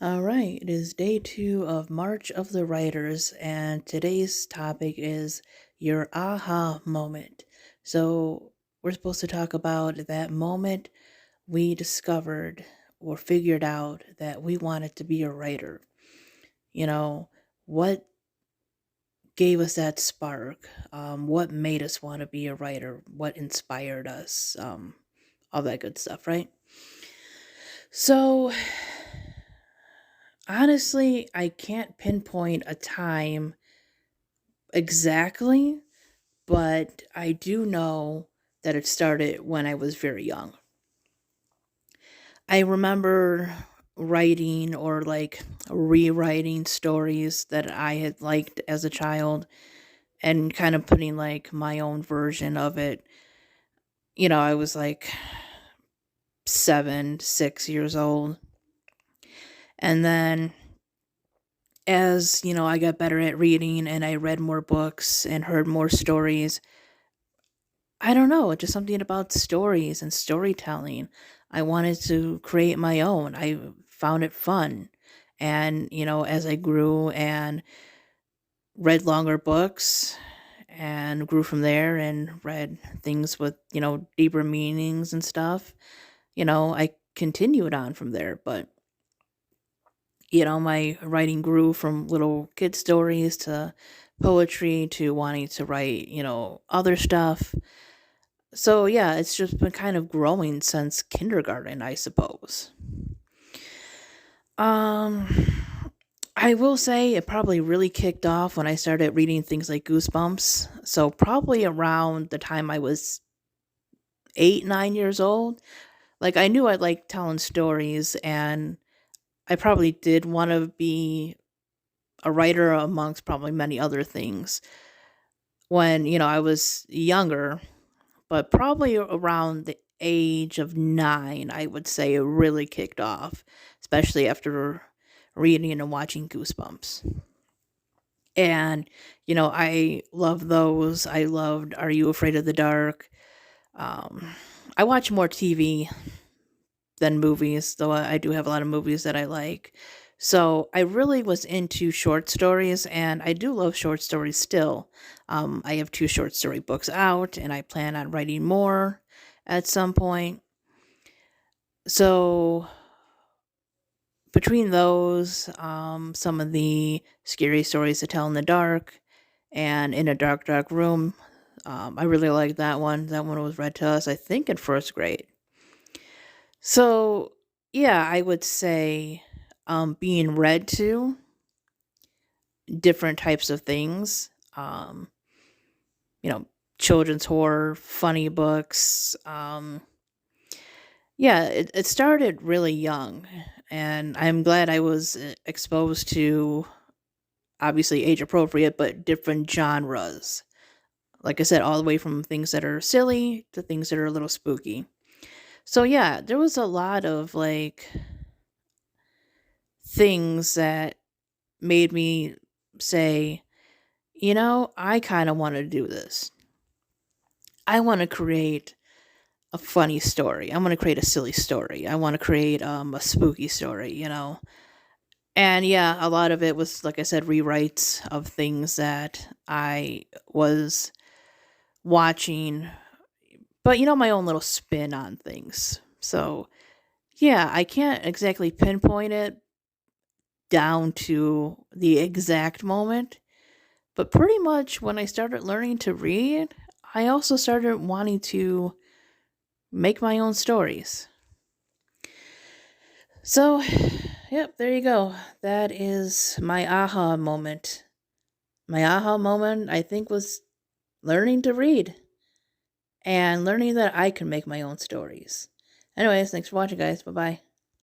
All right, it is day 2 of March of the Writers, and today's topic is your aha moment. So, we're supposed to talk about that moment we discovered or figured out that we wanted to be a writer. You know, what gave us that spark? What made us want to be a writer? What inspired us? All that good stuff, right? So, honestly, I can't pinpoint a time exactly, but I do know that it started when I was very young. I remember writing or like rewriting stories that I had liked as a child and kind of putting like my own version of it. I was like 7, 6 years old. And then as, I got better at reading and I read more books and heard more stories, I don't know, just something about stories and storytelling. I wanted to create my own. I found it fun. And, as I grew and read longer books and grew from there and read things with, deeper meanings and stuff, I continued on from there. But, my writing grew from little kid stories to poetry to wanting to write, other stuff. So yeah, it's just been kind of growing since kindergarten, I suppose. Um I will say it probably really kicked off when I started reading things like Goosebumps. So probably around the time I was 8, 9 years old. Like I knew I liked telling stories and I probably did want to be a writer amongst probably many other things when, I was younger. But probably around the age of 9, I would say it really kicked off, especially after reading and watching Goosebumps. And, I love those. I loved Are You Afraid of the Dark? Um, I watch more TV than movies, though I do have a lot of movies that I like. So I really was into short stories, and I do love short stories still. I have 2 short story books out, and I plan on writing more at some point. So between those, some of the scary stories to tell in the dark, and In a Dark, Dark Room, I really like that one. That one was read to us, I think, in first grade. So, yeah, I would say being read to different types of things, you know, children's horror, funny books. Yeah, it started really young, and I'm glad I was exposed to obviously age appropriate, but different genres. Like I said, all the way from things that are silly to things that are a little spooky. So, yeah, there was a lot of like things that made me say, I kind of want to do this. I want to create a funny story. I want to create a silly story. I want to create a spooky story. And yeah, a lot of it was, like I said, rewrites of things that I was watching, but my own little spin on things. So yeah, I can't exactly pinpoint it down to the exact moment. But pretty much when I started learning to read, I also started wanting to make my own stories. So, yep, there you go. That is my aha moment. My aha moment, I think, was learning to read and learning that I can make my own stories. Anyways, thanks for watching, guys. Bye bye.